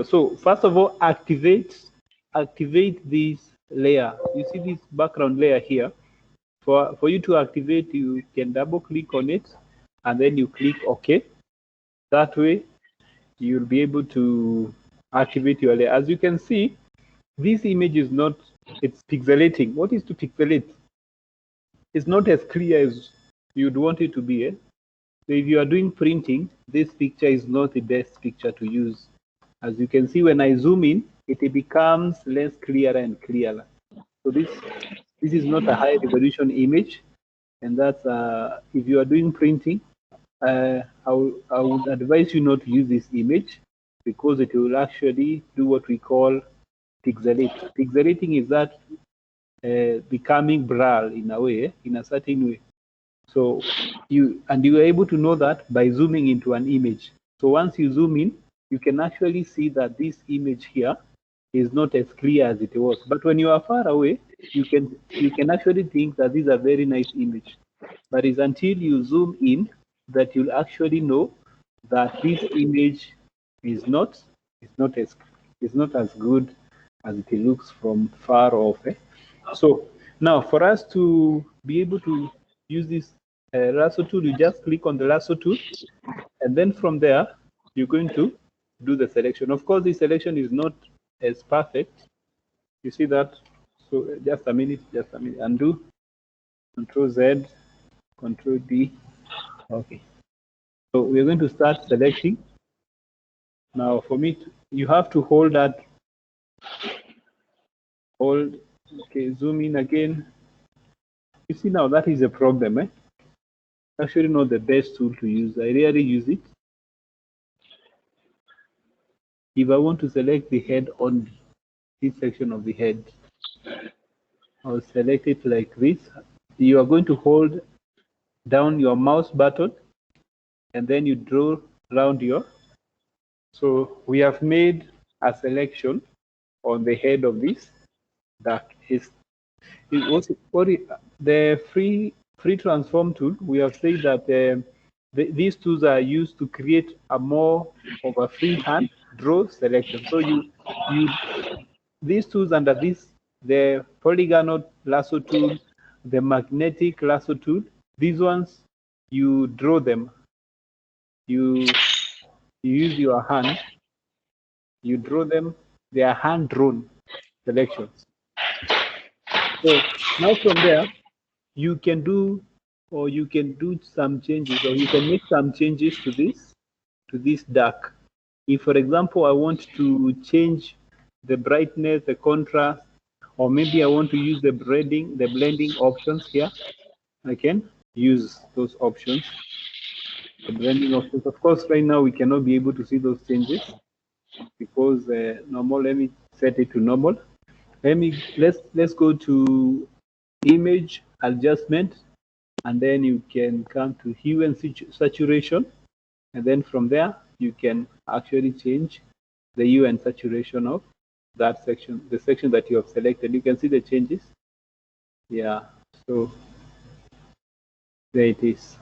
So first of all, activate this layer. You see this background layer here. For you to activate, you can double click on it and then you click OK. That way you'll be able to activate your layer. As you can see, this image is not, it's pixelating. What is to pixelate? It's not as clear as you'd want it to be. So if you are doing printing, this picture is not the best picture to use. As you can see, when I zoom in, it becomes less clearer and clearer. So this is not a high resolution image, and that's if you are doing printing, I would advise you not to use this image because it will actually do what we call pixelate. Pixelating is that becoming blur in a way, in a certain way. So you are able to know that by zooming into an image. So once you zoom in, you can actually see that this image here is not as clear as it was. But when you are far away, you can actually think that this is a very nice image. But it's until you zoom in that you'll actually know that this image is not as good as it looks from far off. So now for us to be able to use this lasso tool, you just click on the lasso tool, and then from there you're going to do the selection. Of course, the selection is not as perfect. You see that? So just a minute, undo, Control Z, Control D. Okay. So we're going to start selecting. Now for me, you have to hold that. Hold. Okay, zoom in again. You see now that is a problem. Actually not the best tool to use. I rarely use it. If I want to select the head only, this section of the head, I'll select it like this. You are going to hold down your mouse button and then you draw around your. So we have made a selection on the head of this duck. Is also the free transform tool. We have said that these tools are used to create a more of a freehand draw selection. So these tools under this, the polygonal lasso tool, the magnetic lasso tool, these ones you draw them. You use your hand, you draw them. They are hand drawn selections. So now from there, you can do some changes, or you can make some changes to this duck. If, for example, I want to change the brightness, the contrast, or maybe I want to use the blending options here, I can use those options. The blending options. Of course, right now we cannot be able to see those changes because normal. Let me set it to normal. Let's go to image adjustment, and then you can come to hue and saturation, and then from there you can actually change the hue and saturation of that section, the section that you have selected. You can see the changes. Yeah, so there it is.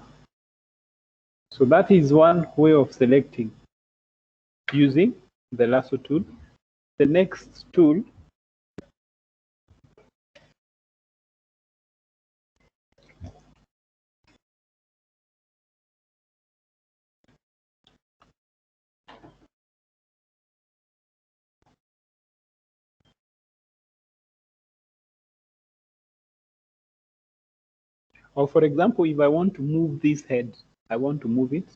So that is one way of selecting using the lasso tool. The next tool or for example, if I want to move this head, I want to move it,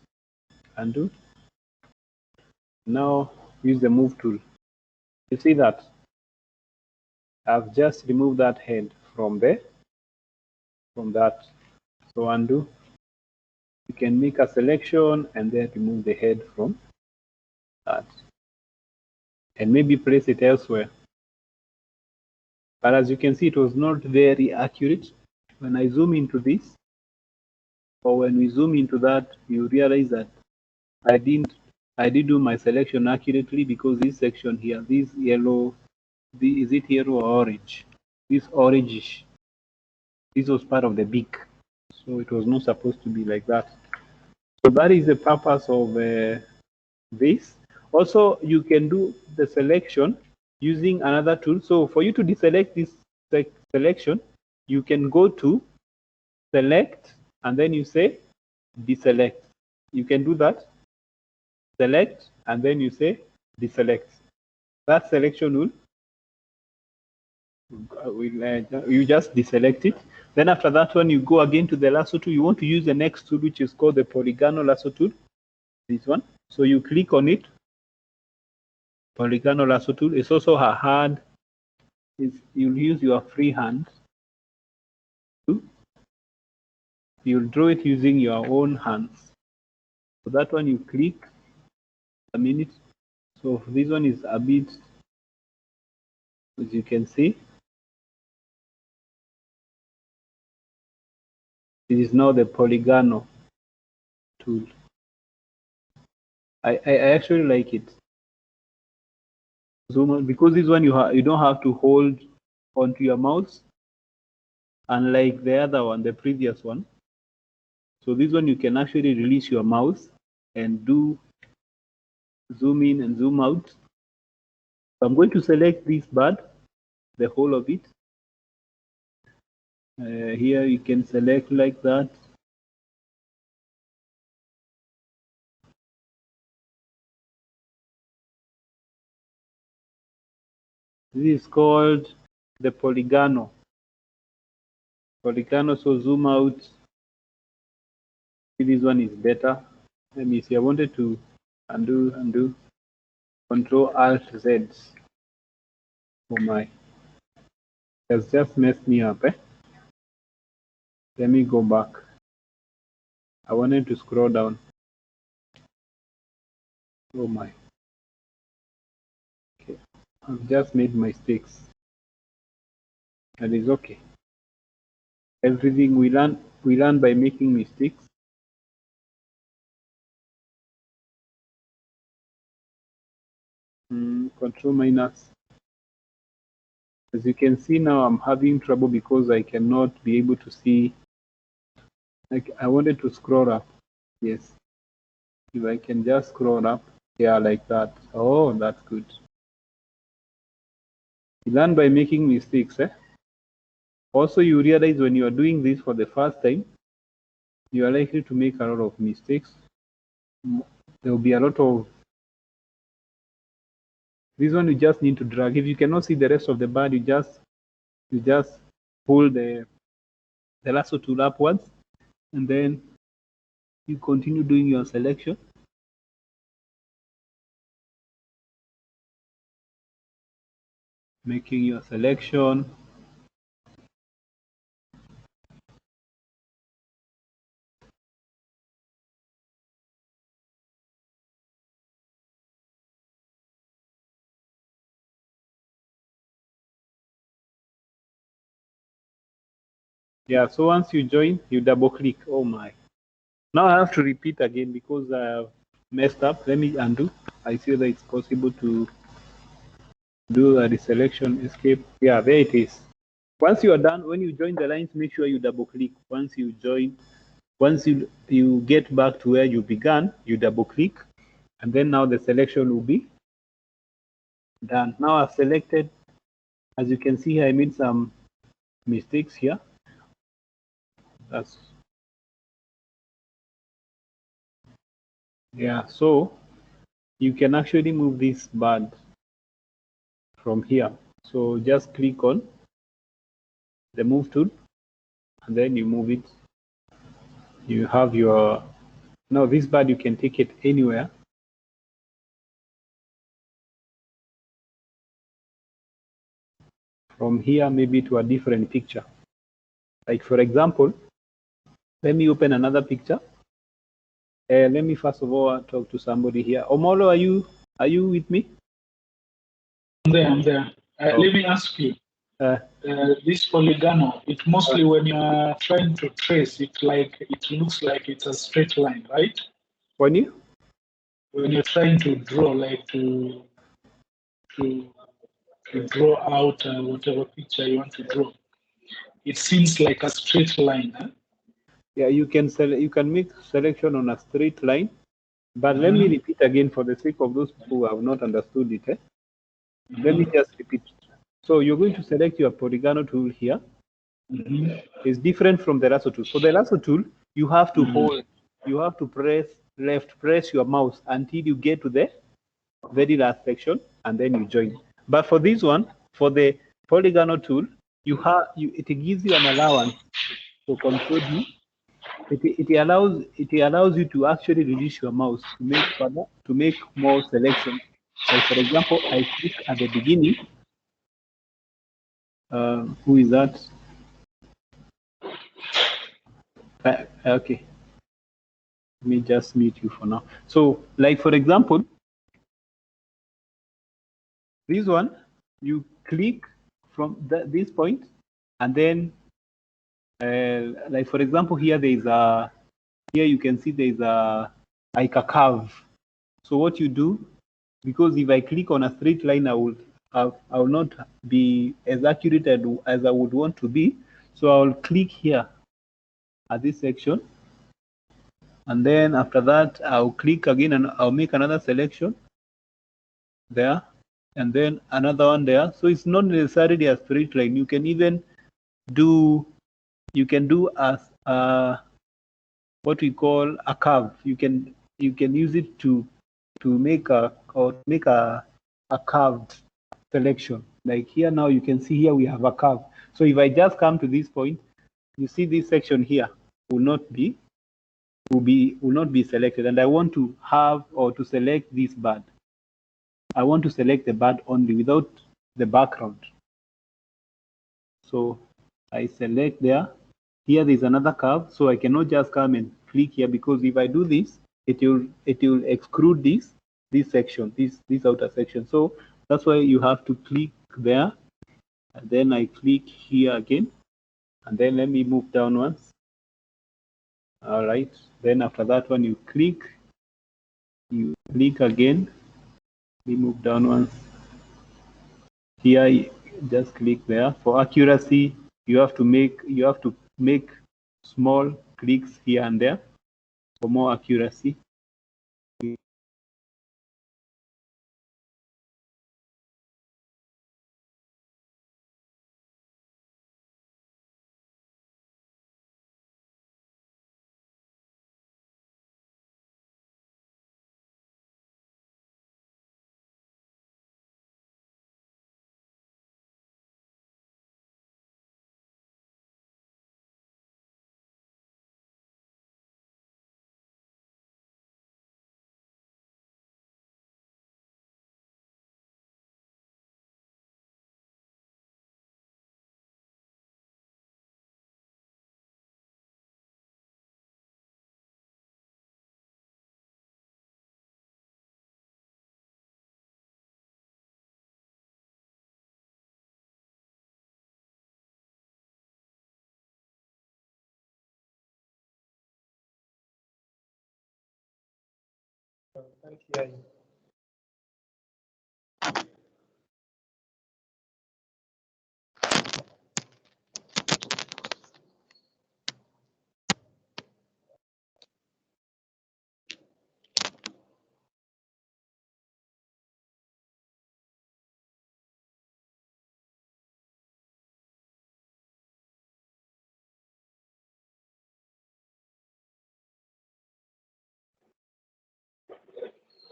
undo. Now use the move tool. You see that I've just removed that head from there, from that. So undo. You can make a selection and then remove the head from that, and maybe place it elsewhere. But as you can see, it was not very accurate. When I zoom into this, or when we zoom into that, you realize that I did do my selection accurately, because this section here, this yellow, is it yellow or orange? This orangish, this was part of the beak, so it was not supposed to be like that. So that is the purpose of this. Also, you can do the selection using another tool. So for you to deselect this selection, you can go to select and then you say deselect. You can do that. Select and then you say deselect. That selection you just deselect it. Then after that one, you go again to the lasso tool. You want to use the next tool, which is called the polygonal lasso tool. This one. So you click on it. Polygonal lasso tool. It's also a hard. You'll use your free hand. You'll draw it using your own hands. So that one you click a minute. So this one is a bit, as you can see, it is now the polygonal tool. I actually like it. Zoom out, because this one you don't have to hold onto your mouse, unlike the other one, the previous one. So this one you can actually release your mouse and do zoom in and zoom out. So I'm going to select this bird, the whole of it. Here you can select like that. This is called the polygonal. Polygonal, so zoom out. This one is better. Let me see. I wanted to undo. Control Alt Z. Oh my. It has just messed me up. Let me go back. I wanted to scroll down. Oh my. Okay. I've just made mistakes. That is okay. Everything we learn by making mistakes. Control minus. As you can see now, I'm having trouble because I cannot be able to see. Like I wanted to scroll up. Yes. If I can just scroll up. Yeah, like that. Oh, that's good. You learn by making mistakes. Also, you realize when you are doing this for the first time, you are likely to make a lot of mistakes. There will be a lot of. This one you just need to drag. If you cannot see the rest of the bird, you just pull the lasso tool upwards, and then you continue doing your selection. Making your selection. Yeah, so once you join, you double click. Oh my. Now I have to repeat again because I have messed up. Let me undo. I see that it's possible to do a reselection, escape. Yeah, there it is. Once you are done, when you join the lines, make sure you double click. Once you join, once you get back to where you began, you double click, and then now the selection will be done. Now I've selected. As you can see here, I made some mistakes here. Yeah, so you can actually move this bird from here. So just click on the move tool and then you move it. You have your, now this bird, you can take it anywhere. From here, maybe to a different picture. Like for example, let me open another picture. Let me first of all talk to somebody here. Omolo, are you with me? I'm there. Let me ask you. This polygonal, it mostly when you are trying to trace it, like it looks like it's a straight line, right? When you're trying to draw, like to draw out whatever picture you want to draw, it seems like a straight line. Huh? Yeah, you can make selection on a straight line, But let me repeat again for the sake of those who have not understood it. Let me just repeat. So you're going to select your polygonal tool here. It's different from the lasso tool. For the lasso tool, you have to hold, you have to press your mouse until you get to the very last section, and then you join. But for this one, for the polygonal tool, it gives you an allowance for control D. It allows you to actually release your mouse to make more selections. Like for example, I click at the beginning. Who is that? Okay. Let me just mute you for now. So, like for example, this one, you click from this point, and then, like for example, here you can see there is like a curve. So what you do, because if I click on a straight line, I will not be as accurate as I would want to be. So I'll click here at this section, and then after that I'll click again and I'll make another selection there, and then another one there. So it's not necessarily a straight line. You can even do as what we call a curve. You can use it to make a curved selection. Like here now, you can see here we have a curve. So if I just come to this point, you see this section here will not be selected, and I want to have or to select this bird. I want to select the bird only without the background. So I select there. Here there's another curve, so I cannot just come and click here, because if I do this, it will exclude this section, this outer section. So that's why you have to click there, and then I click here again, and then let me move down once. All right, then after that one you click again. We move down once. Here just click there. For accuracy, you have to make small clicks here and there for more accuracy.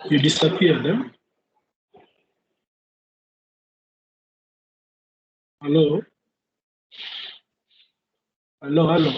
You disappeared, eh? Hello? Hello?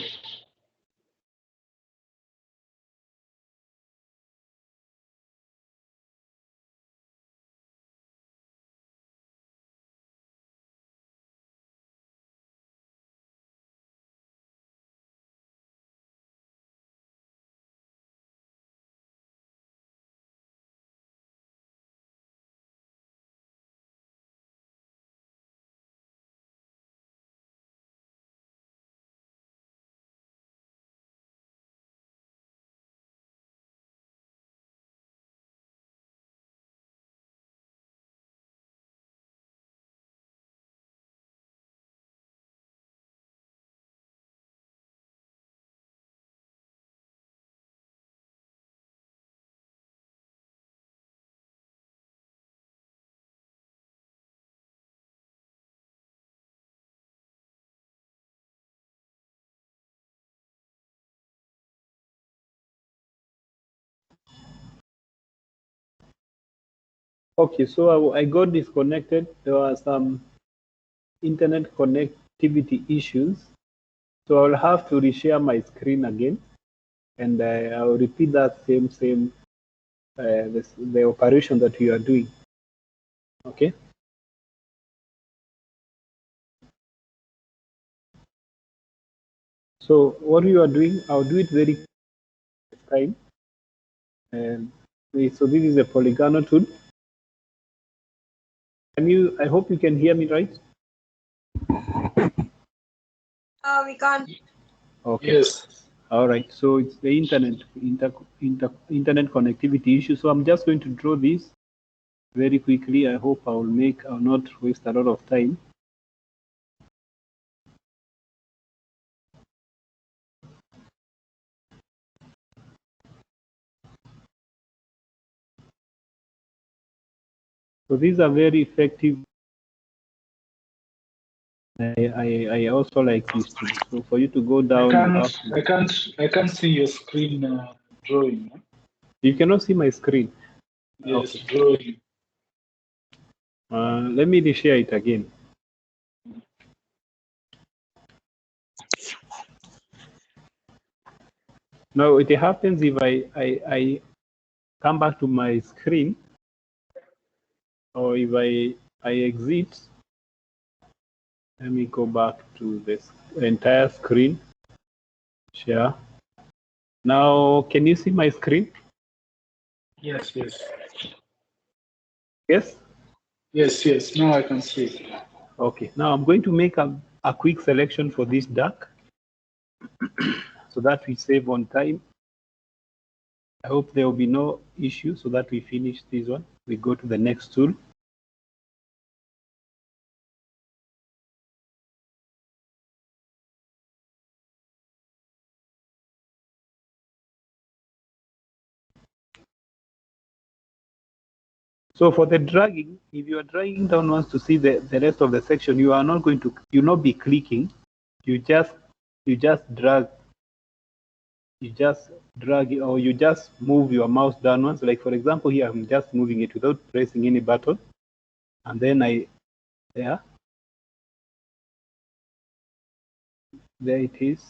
Okay, so I got disconnected. There were some internet connectivity issues. So I'll have to reshare my screen again, and I'll repeat that same the operation that you are doing. Okay. So what you are doing, I'll do it very time. And so this is a polygonal tool. Can you? I hope you can hear me, right? We can't. Okay. Yes. All right. So it's the internet connectivity issue. So I'm just going to draw this very quickly. I hope I'll not waste a lot of time. So these are very effective. I also like this too. So for you to go down, I can't see your screen drawing. You cannot see my screen. Yes, okay. Drawing. Let me reshare it again. Now it happens if I come back to my screen, or if I exit. Let me go back to this entire screen. Share. Now, can you see my screen? Yes. Yes? Yes. Now I can see. Okay. Now I'm going to make a quick selection for this duck so that we save on time. I hope there will be no issue so that we finish this one. We go to the next tool. So for the dragging, if you are dragging down once to see the rest of the section, you are not going to, you'll not be clicking. You just drag, or you just move your mouse downwards. Like for example, here I'm just moving it without pressing any button. And then there it is.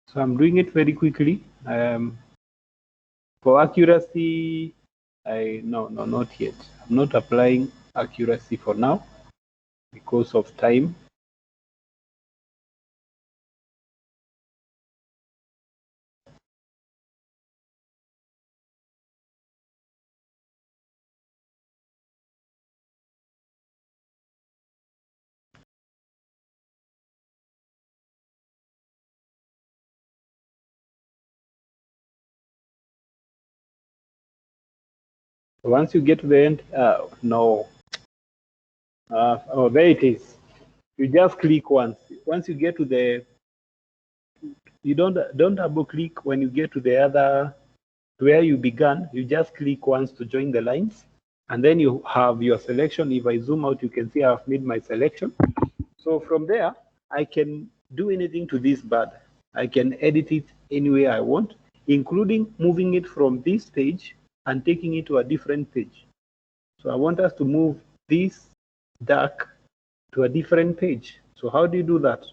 So I'm doing it very quickly. For accuracy, no, not yet. I'm not applying accuracy for now because of time. Once you get to the end, no. Oh, there it is. You just click once. Once you get to the, you don't double click when you get to the other, where you began. You just click once to join the lines, and then you have your selection. If I zoom out, you can see I've made my selection. So from there, I can do anything to this bird. I can edit it any way I want, including moving it from this page and taking it to a different page. So I want us to move this duck to a different page. So how do you do that?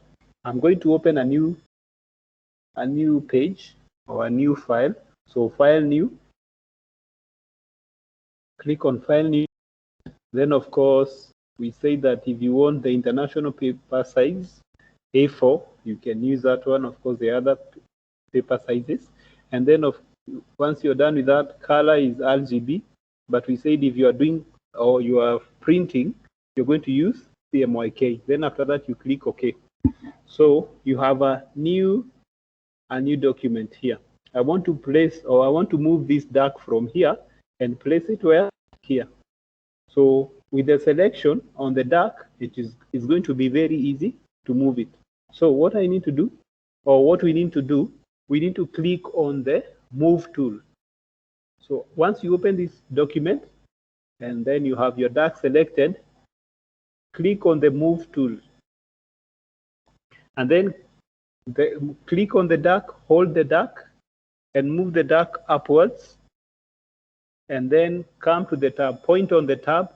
I'm going to open a new page or a new file. So file new, click on file new. Then of course, we say that if you want the international paper size, A4, you can use that one. Of course, the other paper sizes. And then once you're done with that, color is RGB. But we said if you are doing or you are printing, you're going to use CMYK. Then after that, you click OK. So you have a new document here. I want to move this duck from here and place it where? Here. So with the selection on the duck, it's going to be very easy to move it. So what I need to do, or what we need to do, we need to click on the move tool. So once you open this document and then you have your duck selected, click on the move tool and then Click on the dark, hold the dark, and move the dark upwards. And then come to the tab, point on the tab,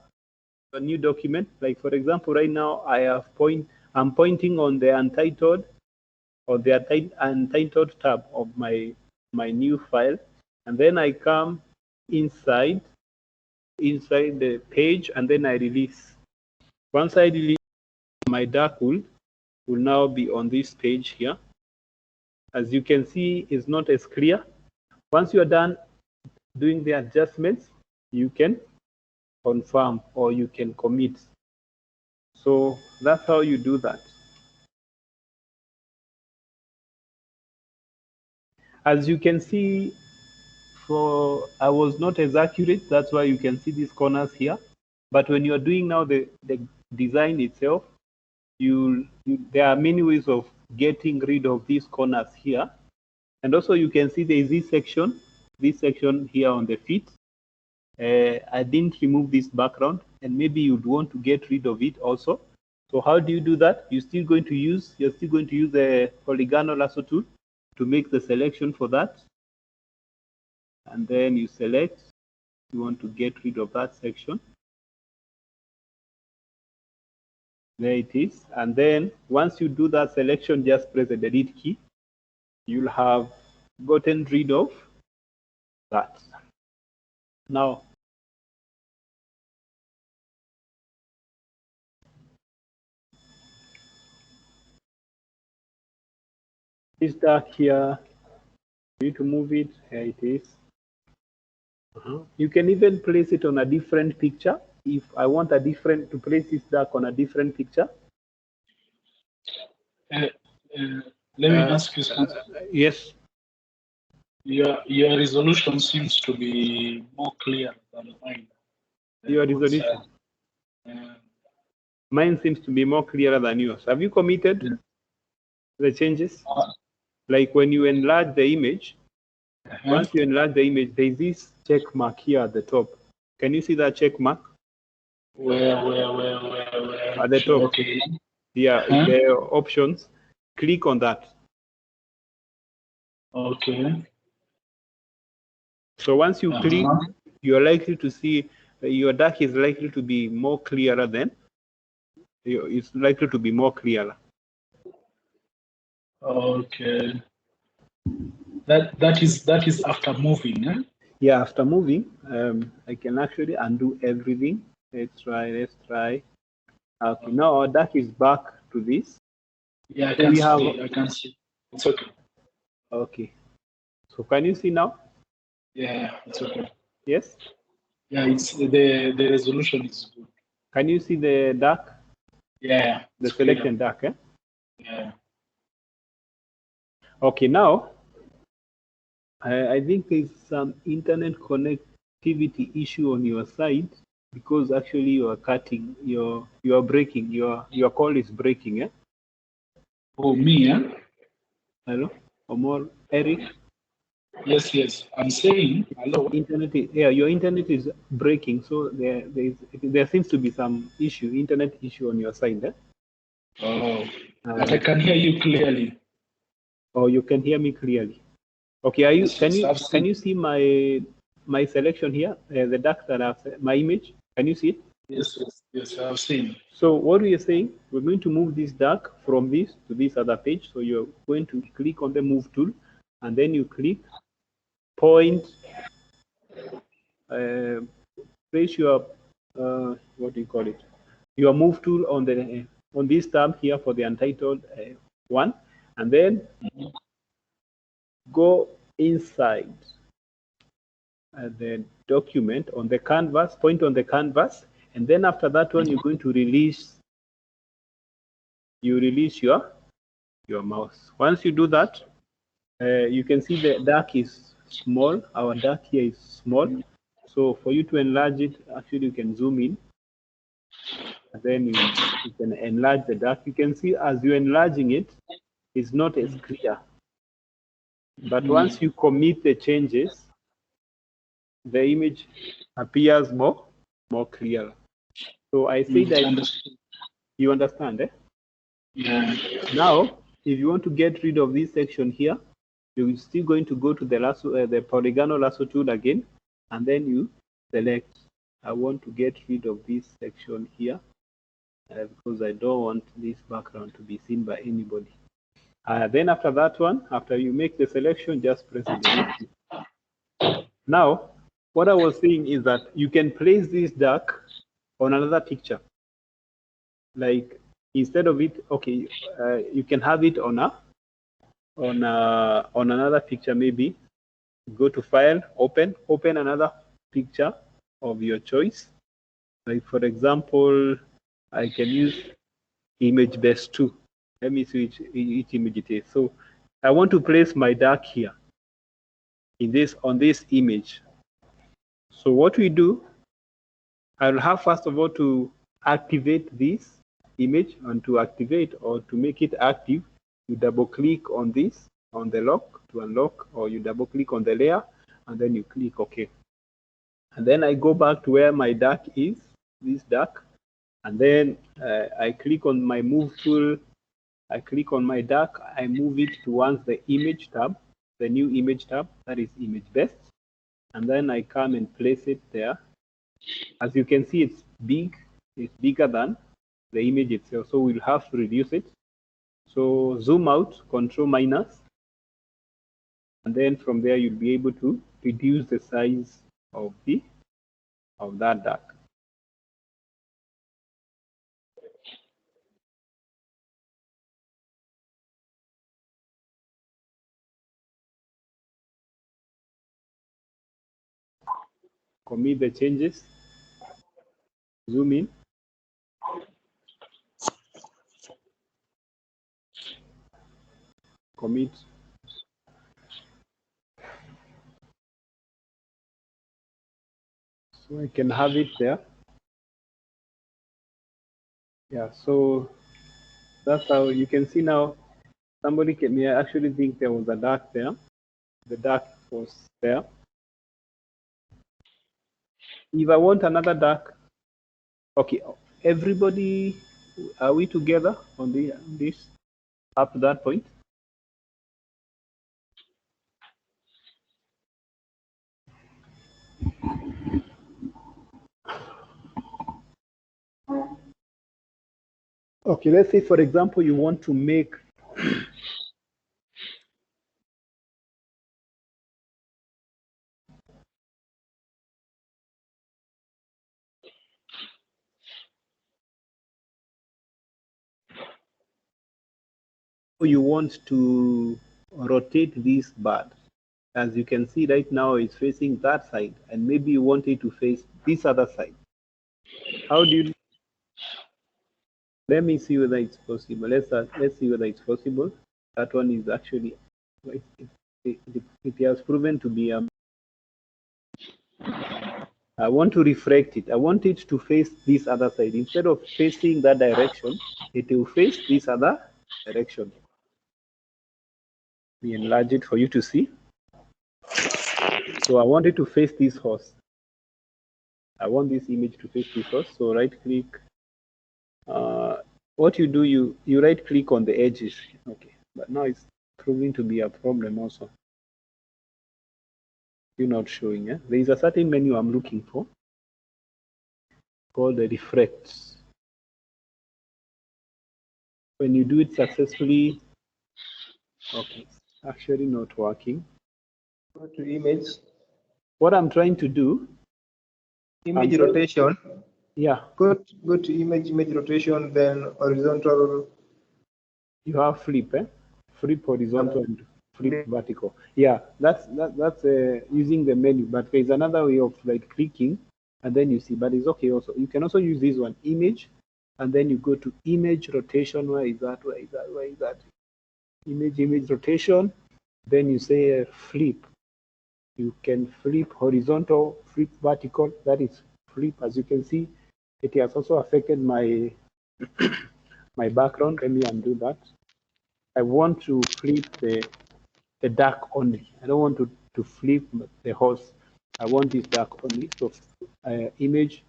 a new document. Like for example, right now I'm pointing on the untitled or the untitled tab of my new file. And then I come inside the page, and then I release. Once I release, my dark will now be on this page here. As you can see, it's not as clear. Once you are done doing the adjustments, you can confirm or you can commit. So that's how you do that. As you can see, I was not as accurate. That's why you can see these corners here. But when you're doing now the design itself, there are many ways of getting rid of these corners here. And also you can see there is this section here on the feet. I didn't remove this background, and maybe you'd want to get rid of it also. So how do you do that? You're still going to use the polygonal lasso tool to make the selection for that. And then you select, you want to get rid of that section. There it is. And then once you do that selection, just press the delete key. You'll have gotten rid of that. Now, this dark here, you need to move it. Here it is. You can even place it on a different picture. If I want to place this dark on a different picture. Let me ask you something. Yes. Your resolution seems to be more clear than mine. Your resolution? Mine seems to be more clearer than yours. Have you committed the changes? Like when you enlarge the image, once you enlarge the image, there is this check mark here at the top. Can you see that check mark? Where? At the top. Okay. Yeah, there are options. Click on that. Okay. So once you click, you're likely to see your dark is likely to be more clearer than. It's likely to be more clearer. Okay. That is after moving, eh? Yeah, after moving, I can actually undo everything. Let's try. Okay, now our dark is back to this. Yeah, I can see. It's okay. Okay. So can you see now? Yeah, it's okay. Yes? Yeah, it's the resolution is good. Can you see the dark? Yeah. The selection dark, eh? Yeah. Okay, now I think there's some internet connectivity issue on your side, because actually you are cutting, you are breaking, your call is breaking, eh? Oh, me, eh? Hello, Omar, Eric? Yes. I'm saying hello. Your internet is breaking, so there seems to be some internet issue on your side, eh? Oh, but I can hear you clearly. Oh, you can hear me clearly. Okay, can you see my selection here, the dark that I've my image? Can you see it? Yes, I've seen. So what we are saying, we're going to move this dark from this to this other page. So you're going to click on the move tool, and then you click point, place your what do you call it? Your move tool on this tab here for the untitled one, and then go inside the document on the canvas, point on the canvas, and then after that one, you're going to release your mouse. Once you do that, you can see the dark is small. Our dark here is small. So for you to enlarge it, actually you can zoom in, and then you can enlarge the dark. You can see as you're enlarging it, it's not as clear. But once you commit the changes, the image appears more clear. So I say that you understand, eh? Yeah. Now if you want to get rid of this section here, you're still going to go to the lasso, the polygonal lasso tool again, and then you select, I want to get rid of this section here because I don't want this background to be seen by anybody. Then after that one, after you make the selection, just press delete. Now, what I was saying is that you can place this duck on another picture. Like instead of it, okay, you can have it on another picture. Maybe go to File, open another picture of your choice. Like for example, I can use image base 2. Let me see which image it is. So I want to place my duck here on this image. So what we do, I'll have first of all to activate this image, and to activate or to make it active, you double click on this, on the lock to unlock, or you double click on the layer and then you click OK. And then I go back to where my duck is, this duck, and then I click on my move tool. I click on my duck, I move it towards the image tab, the new image tab, that is image best, and then I come and place it there. As you can see, it's big, it's bigger than the image itself, so we'll have to reduce it. So zoom out, Control minus, and then from there you'll be able to reduce the size of that duck. Commit the changes, zoom in, commit, so I can have it there. Yeah, so that's how you can see now. Somebody may actually think there was a duck there. The duck was there. If I want another duck, okay, everybody, are we together on this up to that point? Okay, let's say, for example, you want to make you want to rotate this bird. As you can see right now, it's facing that side, and maybe you want it to face this other side. How do you? Let me see whether it's possible. Let's see whether it's possible. That one is actually it has proven to be I want to refract it. I want it to face this other side. Instead of facing that direction, it will face this other direction. We enlarge it for you to see. So I want it to face this horse. I want this image to face this horse. So right click. What you do, you right click on the edges. Okay, but now it's proving to be a problem also. You're not showing it. There is a certain menu I'm looking for called the refract. When you do it successfully, okay, it's actually not working. Go to image. What I'm trying to do, image rotation. Yeah. Go to image rotation, then horizontal. You have flip, flip horizontal and flip vertical. Yeah, that's using the menu, but there's another way of like clicking and then you see, but it's okay also. You can also use this one, image, and then you go to image rotation. Where is that? Image rotation. Then you say flip. You can flip horizontal, flip vertical. That is flip. As you can see, it has also affected my my background. Let me undo that. I want to flip the duck only. I don't want to flip the horse. I want this duck only. So image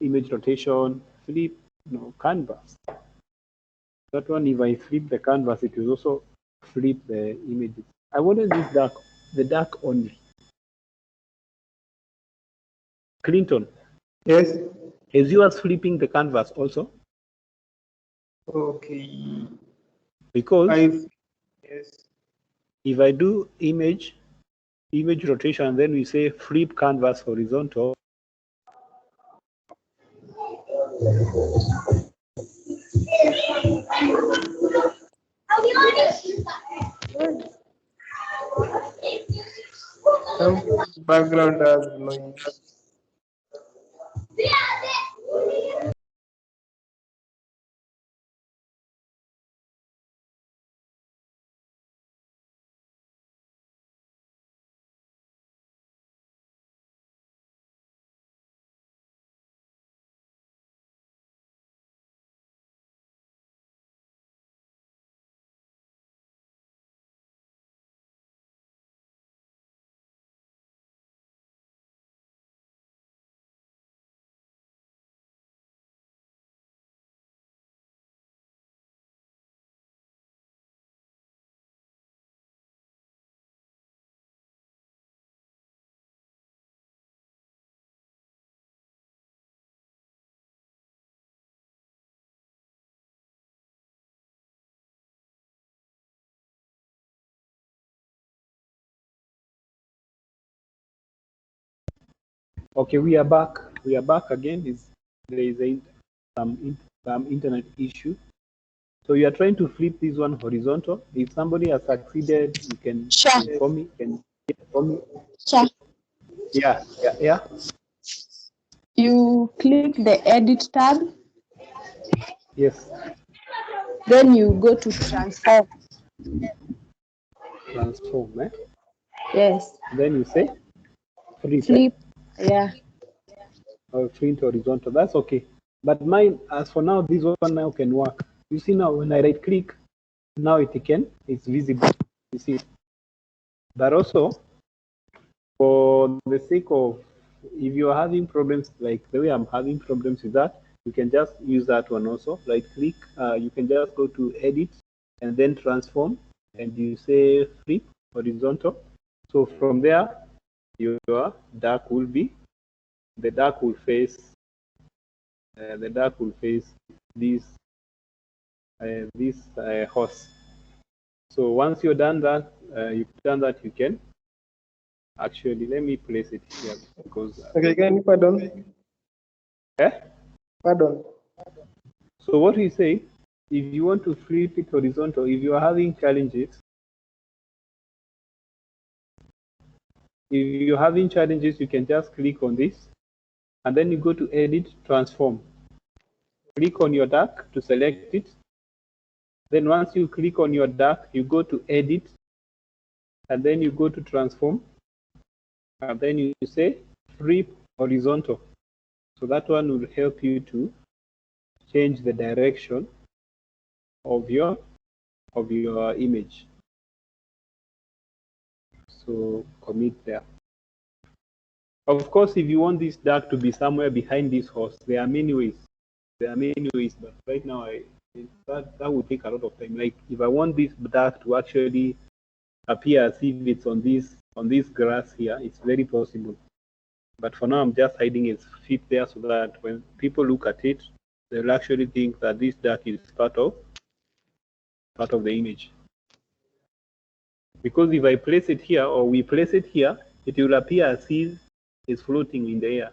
rotation, flip, canvas. That one, if I flip the canvas, it will also flip the images. I wanted this dark, the dark only. Clinton. Yes. Is yours flipping the canvas also? Okay. Because yes. If I do image rotation, then we say flip canvas horizontal. Some background has noise. Okay, we are back. We are back again. There is some internet issue. So you are trying to flip this one horizontal. If somebody has succeeded, you can inform me. Sure. Yeah. You click the edit tab. Yes. Then you go to transform. Transform, eh? Yes. Then you say flip. Yeah. Or flip horizontal. That's okay. But mine, as for now, this one now can work. You see now, when I right click, now it's visible. You see. But also, for the sake of, if you're having problems like the way I'm having problems with that, you can just use that one also. Right click, you can just go to edit and then transform, and you say flip horizontal. So from there, your dark will be, the dark will face this horse. So once you're done that, you can actually, let me place it here because. Okay, can you pardon? Pardon. So what we say, if you want to flip it horizontal, if you are having challenges, you can just click on this, and then you go to edit, transform. Click on your dark to select it. Then once you click on your dark, you go to edit, and then you go to transform, and then you say flip horizontal. So that one will help you to change the direction of your image. So commit there. Of course, if you want this dark to be somewhere behind this horse, there are many ways. But right now, that would take a lot of time. Like if I want this dark to actually appear as if it's on this grass here, it's very possible. But for now, I'm just hiding its feet there so that when people look at it, they'll actually think that this dark is part of the image. Because if I place it here, or we place it here, it will appear as if it's floating in the air.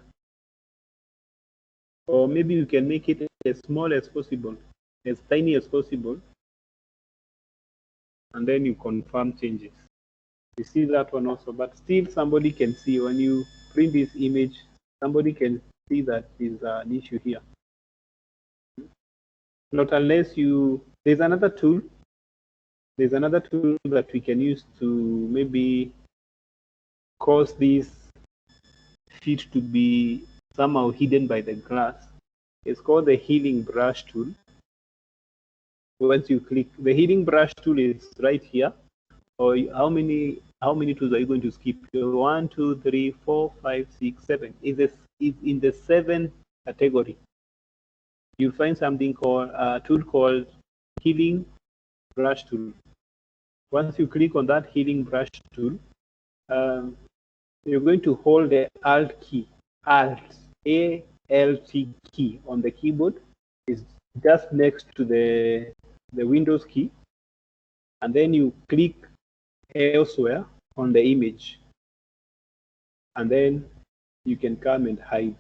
Or maybe you can make it as small as possible, as tiny as possible, and then you confirm changes. You see that one also, but still somebody can see when you print this image, somebody can see that there's an issue here. Not unless there's another tool that we can use to maybe cause these feet to be somehow hidden by the glass. It's called the healing brush tool. Once you click, the healing brush tool is right here. Or how many tools are you going to skip? 1, 2, 3, 4, 5, 6, 7. Is in the 7th category. You'll find something called a tool called healing brush tool. Once you click on that healing brush tool, you're going to hold the Alt key, Alt, A-L-T key on the keyboard. It's just next to the Windows key. And then you click elsewhere on the image. And then you can come and hide.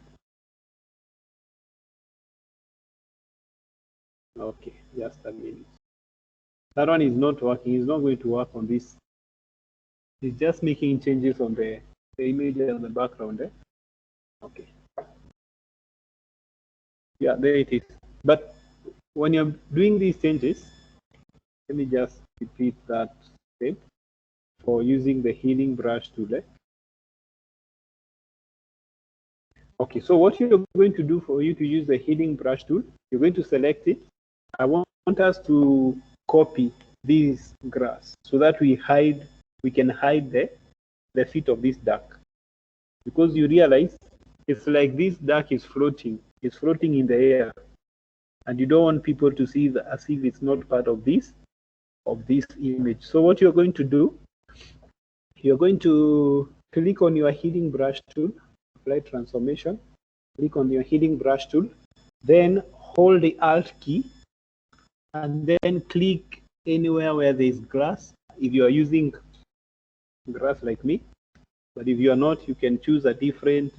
Okay, just a minute. That one is not working. It's not going to work on this. It's just making changes on the image and the background. Okay. Yeah, there it is. But when you're doing these changes, let me just repeat that step for using the healing brush tool. Okay, so what you're going to do for you to use the healing brush tool, you're going to select it. I want us to copy this grass so that we can hide the feet of this duck. Because you realize it's like this duck is floating. It's floating in the air. And you don't want people to see as if it's not part of this image. So what you're going to do, you're going to click on your healing brush tool, apply transformation, click on your healing brush tool, then hold the Alt key, and then click anywhere where there is grass, if you are using grass like me. But if you are not, you can choose a different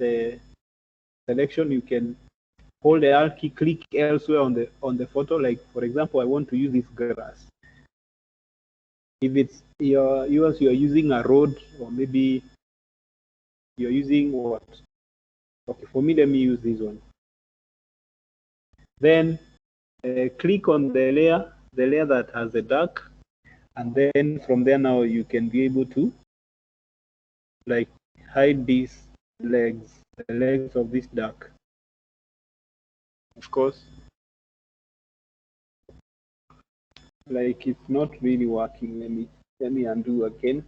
selection. You can hold the Alt key, click elsewhere on the photo. Like, for example, I want to use this grass. If it's yours, you are using a road, or maybe you're using what? Okay, for me, let me use this one. Then click on the layer that has the duck, and then from there now you can be able to like hide these legs, the legs of this duck. Of course, like it's not really working. Let me undo again.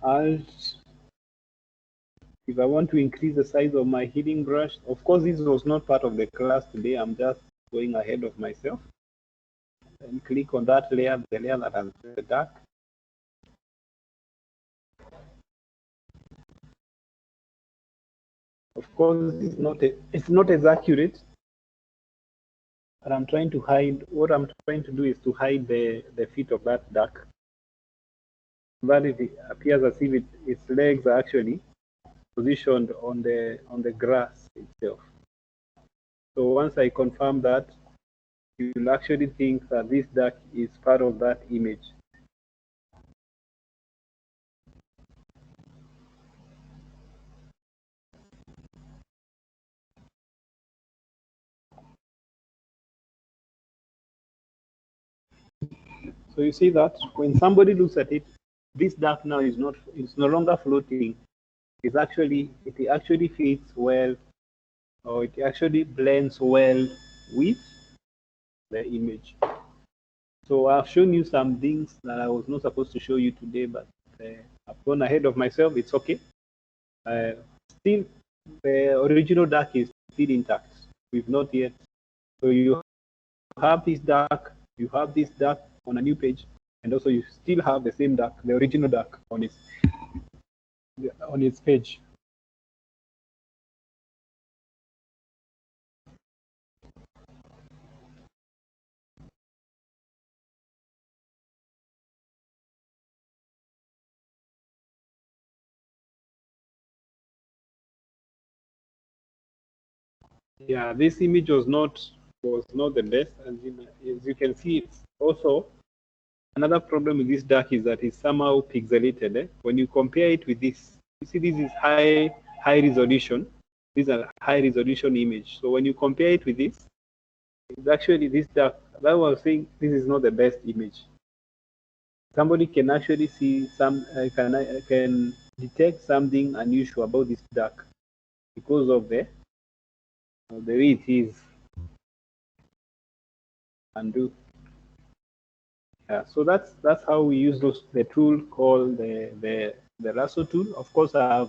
Alt. If I want to increase the size of my healing brush, of course this was not part of the class today. I'm just going ahead of myself. And click on that layer, the layer that has the duck. Of course, it's not as accurate. But I'm trying to hide. What I'm trying to do is to hide the feet of that duck. But it appears as if its legs are actually positioned on the grass itself. So once I confirm that, you will actually think that this duck is part of that image. So you see that when somebody looks at it, this duck now is no longer floating. It actually fits well, or it actually blends well with the image. So I've shown you some things that I was not supposed to show you today, but I've gone ahead of myself. It's okay. Still, the original duck is still intact. We've not yet. So you have this duck, you have this duck on a new page, and also you still have the same duck, the original duck on its page. Yeah, this image was not the best, and as you can see, it's also another problem with this duck is that it's somehow pixelated. When you compare it with this, you see this is high resolution. These are high resolution image. So when you compare it with this, it's actually this duck. That was saying this is not the best image. Somebody can actually see can detect something unusual about this duck because of the way it is. Undo. Yeah, so that's how we use the tool called the lasso tool. Of course, I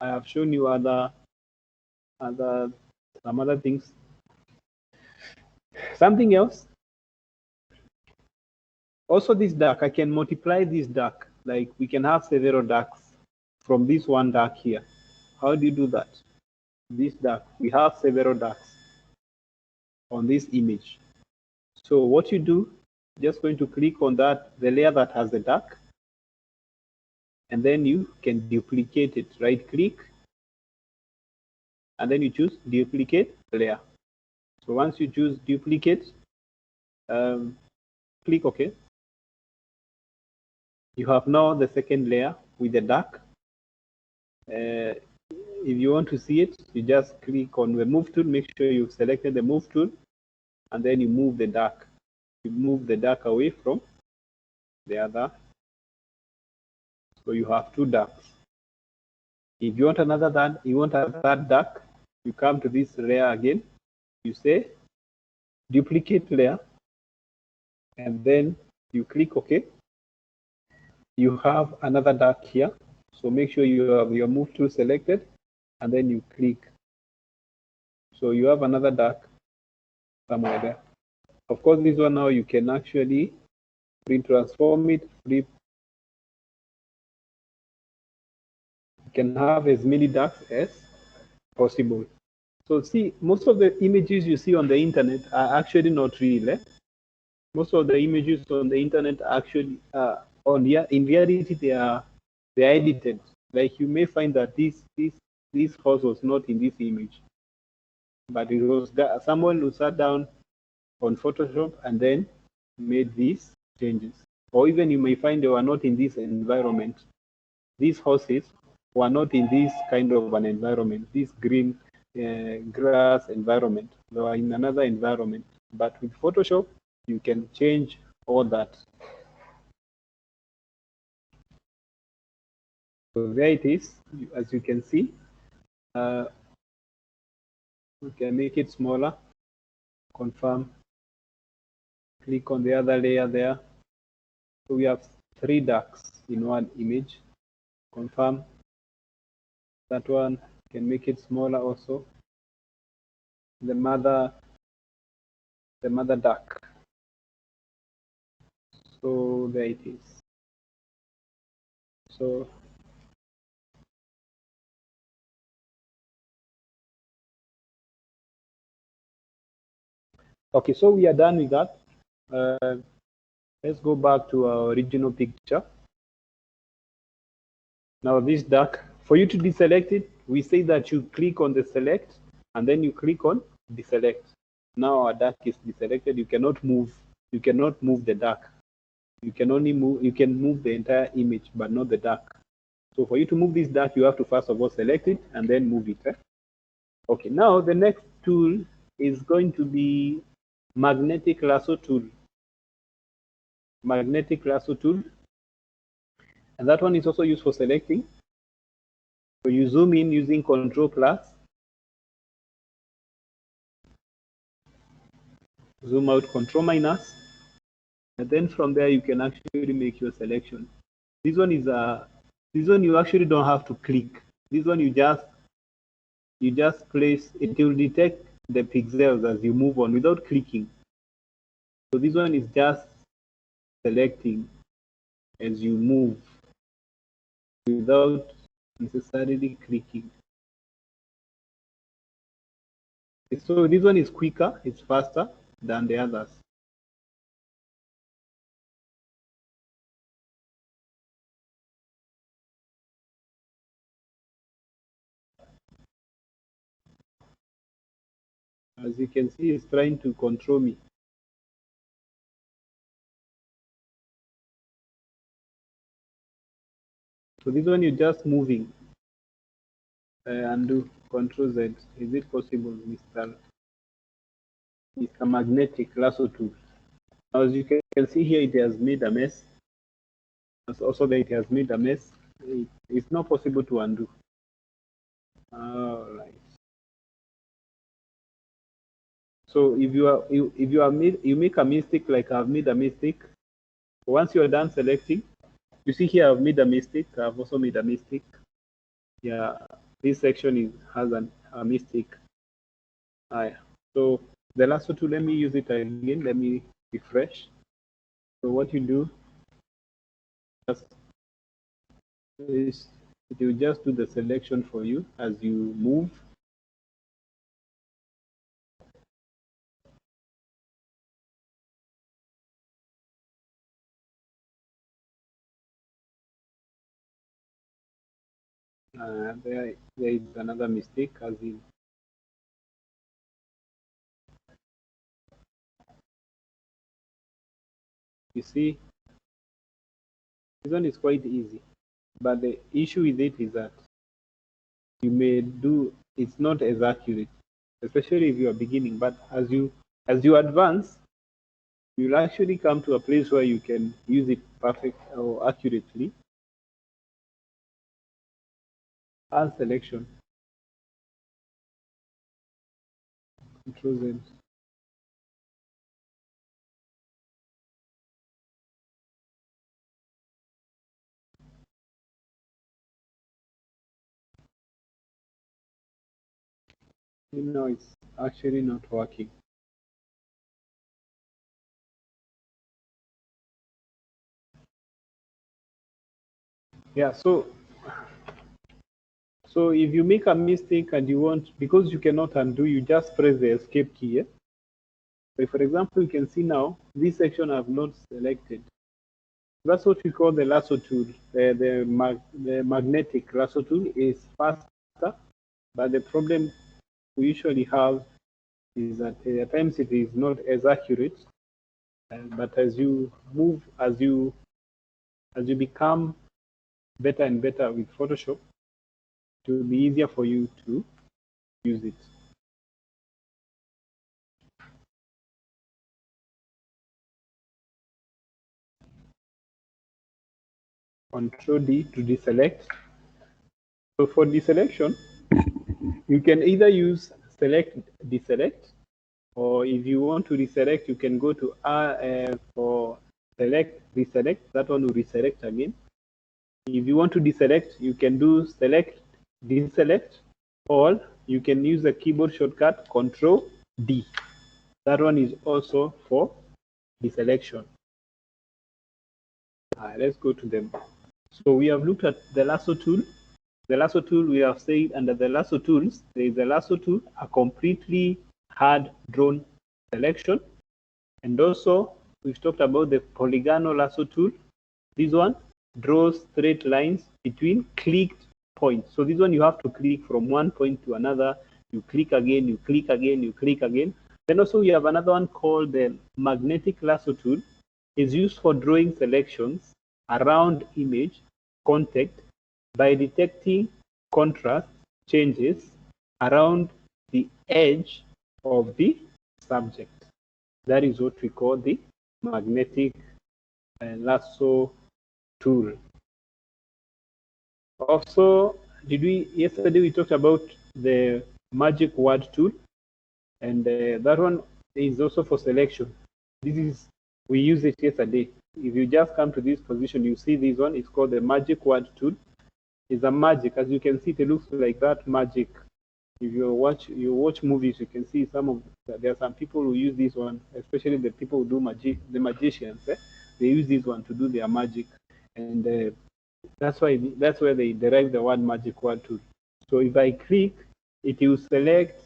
have shown you other some other things. Something else. Also, this dark, I can multiply this dark. Like we can have several darks from this one dark here. How do you do that? This dark, we have several darks on this image. So what you do, just going to click on that, the layer that has the dark, and then you can duplicate it. Right click, and then you choose duplicate layer. So once you choose duplicate, click OK. You have now the second layer with the dark. If you want to see it, you just click on the move tool. Make sure you've selected the move tool, and then you move the dark. You move the dark away from the other. So you have two darks. If you want another that, you want a third dark, you come to this layer again. You say duplicate layer, and then you click OK. You have another dark here. So make sure you have your move tool selected, and then you click. So you have another dark somewhere there. Of course, this one now you can actually transform it, flip. You can have as many darks as possible. So see, most of the images you see on the internet are actually not real. Most of the images on the internet are actually in reality they are edited. Like you may find that this horse was not in this image, but it was someone who sat down on Photoshop and then made these changes. Or even you may find they were not in this environment. These horses were not in this kind of an environment, this green grass environment. They were in another environment. But with Photoshop, you can change all that. So there it is, as you can see. We can make it smaller, confirm, click on the other layer there. So we have three darks in one image. Confirm. That one can make it smaller also. The mother duck. So there it is. So okay, so we are done with that. Let's go back to our original picture. Now this duck, for you to deselect it, we say that you click on the select and then you click on deselect. Now our duck is deselected. You cannot move the duck. You can only move the entire image, but not the duck. So for you to move this duck, you have to first of all select it and then move it. Okay, now the next tool is going to be magnetic lasso tool. Magnetic lasso tool. And that one is also used for selecting. So you zoom in using Control+. Zoom out Control-. And then from there you can actually make your selection. This one is this one you actually don't have to click. This one you just place, it will detect the pixels as you move on without clicking. So this one is just selecting as you move without necessarily clicking. So this one is quicker, it's faster than the others. As you can see, it's trying to control me. So this one you're just moving. Undo Control Z. Is it possible, Mr. Magnetic Lasso tool? Now, as you can see here, it has made a mess. Also, that it has made a mess. It's not possible to undo. All right. So if you make a mistake, like I've made a mistake, once you are done selecting, you see here I've made a mistake. I've also made a mistake. Yeah, this section has a mistake. So the lasso tool, let me use it again. Let me refresh. So what you do is it will just do the selection for you as you move. There is another mistake, as in you see, this one is quite easy, but the issue with it is that you may do it's not as accurate, especially if you are beginning. But as you advance, you'll actually come to a place where you can use it perfect or accurately. As selection, Control Z. No, it's actually not working. Yeah, so if you make a mistake and you want, because you cannot undo, you just press the escape key. Yeah? So for example, you can see now this section I've not selected. That's what we call the lasso tool. The magnetic lasso tool is faster, but the problem we usually have is that at times it is not as accurate. But as you move, as you become better and better with Photoshop, it will be easier for you to use it. Control D to deselect. So for deselection, you can either use select, deselect, or if you want to reselect, you can go to for select, reselect. That one will reselect again. If you want to deselect, you can do select, deselect, or you can use the keyboard shortcut Control D. That one is also for deselection. Let's go to them. So we have looked at the lasso tool. The lasso tool, we have said under the lasso tools, there is a lasso tool, a completely hard drawn selection. And also, we've talked about the polygonal lasso tool. This one draws straight lines between clicked points. So this one you have to click from one point to another. You click again, you click again, you click again. Then also we have another one called the magnetic lasso tool. It's used for drawing selections around image context by detecting contrast changes around the edge of the subject. That is what we call the magnetic lasso tool. Also, yesterday we talked about the magic word tool, and that one is also for selection. We used it yesterday. If you just come to this position, you see this one, it's called the magic word tool. It's a magic, as you can see, it looks like that magic. If you watch movies, you can see there are some people who use this one, especially the people who do the magicians. They use this one to do their magic, and that's where they derive the word magic word tool. So if I click, it will select.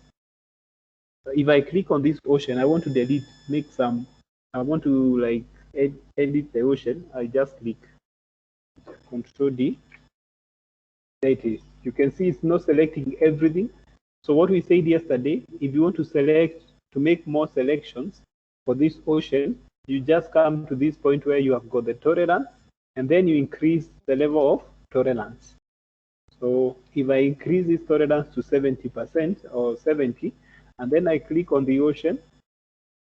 If I click on this ocean, I want to delete, I want to like edit the ocean. I just click Control D. There it is. You can see it's not selecting everything. So what we said yesterday, if you want to make more selections for this ocean, you just come to this point where you have got the tolerance, and then you increase the level of tolerance. So if I increase this tolerance to 70% or 70, and then I click on the ocean,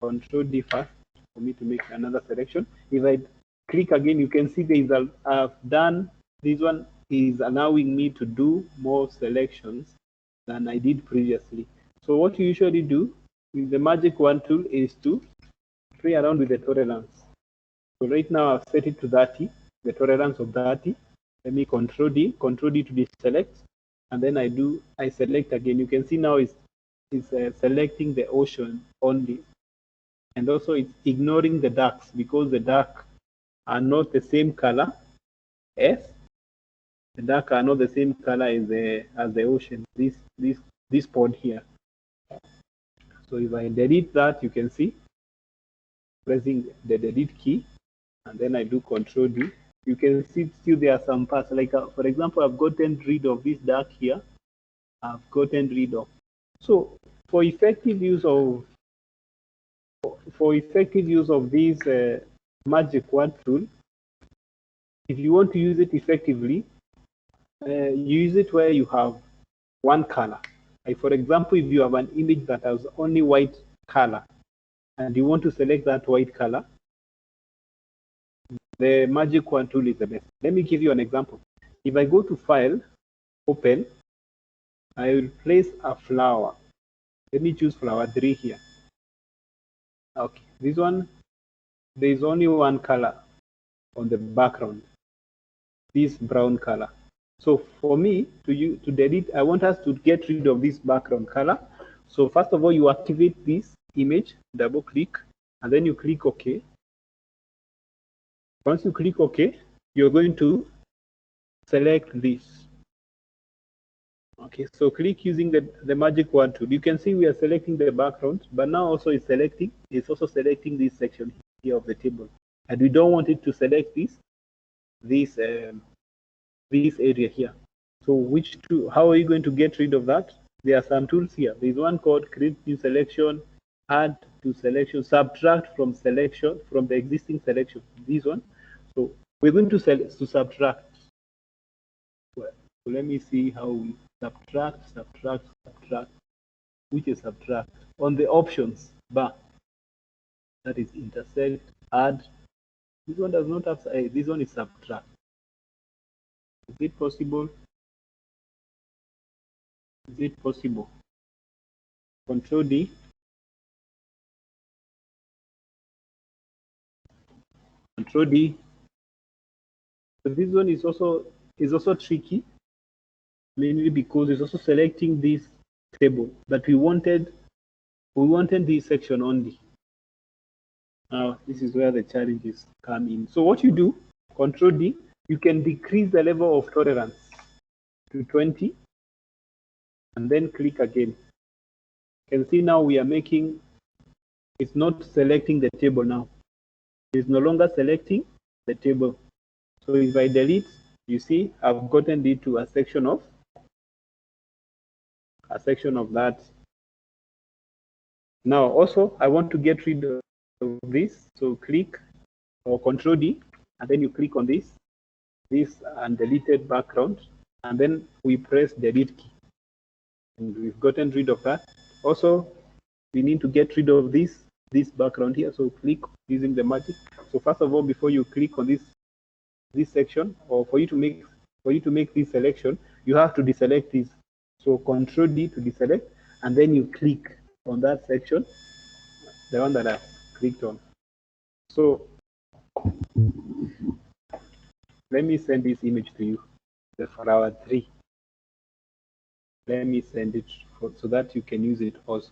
Control D first for me to make another selection. If I click again, you can see I've done this one is allowing me to do more selections than I did previously. So what you usually do with the magic wand tool is to play around with the tolerance. So right now I've set it to 30, the tolerance of 30. Let me Control D to deselect. and then I select again. You can see now it's selecting the ocean only, and also it's ignoring the darks because the dark are not the same color as the dark are not the same color as the ocean. This pod here. So if I delete that, you can see pressing the delete key, and then I do Control D. You can see still there are some parts, like for example, I've gotten rid of this dark here. I've gotten rid of. So for effective use of this magic wand tool, if you want to use it effectively, you use it where you have one color. Like for example, if you have an image that has only white color and you want to select that white color, the magic wand tool is the best. Let me give you an example. If I go to File, Open, I will place a flower. Let me choose flower 3 here. Okay, this one, there is only one color on the background, this brown color. So for me to delete, I want us to get rid of this background color. So first of all, you activate this image, double click, and then you click OK. Once you click OK, you're going to select this. Okay, so click using the magic wand tool. You can see we are selecting the background, but now also it's also selecting this section here of the table, and we don't want it to select this area here. So how are you going to get rid of that? There are some tools here. There's one called Create New Selection, Add to Selection, Subtract from Selection, from the existing selection. This one. So we're going to subtract. Well, so let me see how we subtract, which is subtract. On the options bar, that is intersect, add. This one does not have, this one is subtract. Is it possible? Is it possible? Control D. Control D. So this one is also tricky, mainly because it's also selecting this table, but we wanted this section only. Now this is where the challenges come in. So what you do, Control D, you can decrease the level of tolerance to 20, and then click again. You can see now we are making, it's not selecting the table now. It's no longer selecting the table. So if I delete, you see I've gotten it to a section of that. Now also I want to get rid of this, so click or Control D, and then you click on this undeleted background, and then we press delete key, and we've gotten rid of that. Also, we need to get rid of this background here, so click using the magic. So first of all, before you click on this section, or for you to make this selection, you have to deselect this. So Control D to deselect, and then you click on that section, the one that I've clicked on. So let me send this image to you, the flower 3. Let me send it so that you can use it also.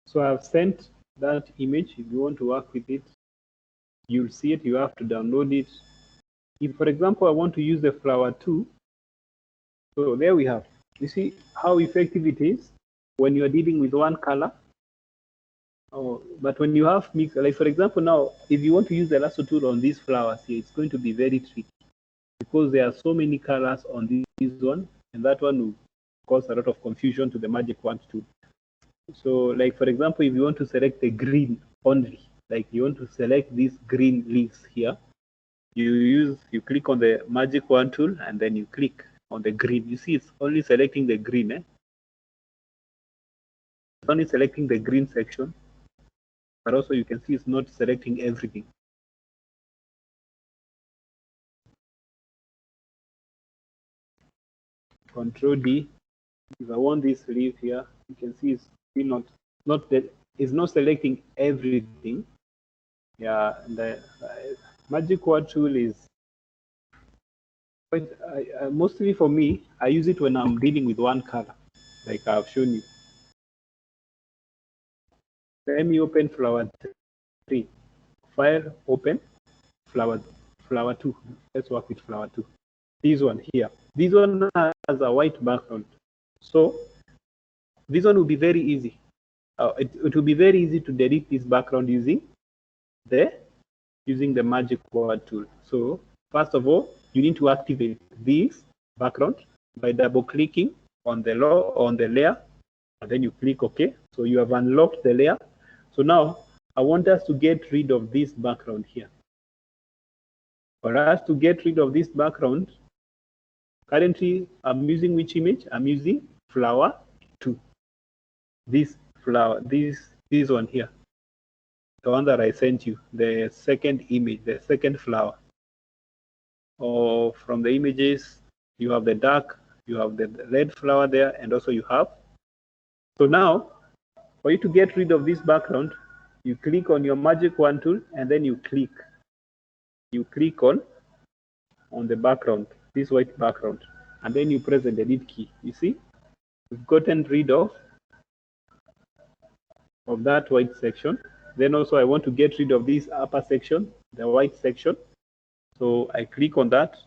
So I've sent that image. If you want to work with it, you'll see it. You have to download it. If, for example, I want to use the flower 2, so there we have. You see how effective it is when you are dealing with one color. But when you have mix, like for example, now if you want to use the lasso tool on these flowers here, it's going to be very tricky because there are so many colors on this one, and that one will cause a lot of confusion to the magic wand tool. So like for example, if you want to select the green only, like you want to select these green leaves here, you click on the magic wand tool and then you click on the green. You see it's only selecting the green. It's only selecting the green section, but also you can see it's not selecting everything. Control D. If I want this leaf here, you can see it's still not that it's not selecting everything. Yeah, the magic word tool is quite, mostly for me, I use it when I'm dealing with one color, like I've shown you. Let me open flower 3. File, open, flower 2. Let's work with flower 2. This one here. This one has a white background. So this one will be very easy. It will be very easy to delete this background using the magic word tool. So first of all, you need to activate this background by double clicking on the layer, and then you click OK. So you have unlocked the layer. So now I want us to get rid of this background here. For us to get rid of this background, currently I'm using which image? I'm using flower 2. This flower, this one here, the one that I sent you, the second image, the second flower. Or from the images, you have the dark, you have the red flower there, and also you have. So now, for you to get rid of this background, you click on your magic wand tool, and then you click on the background, this white background, and then you press the delete key. You see, we've gotten rid of that white section. Then also I want to get rid of this upper section, the white section. So I click on that.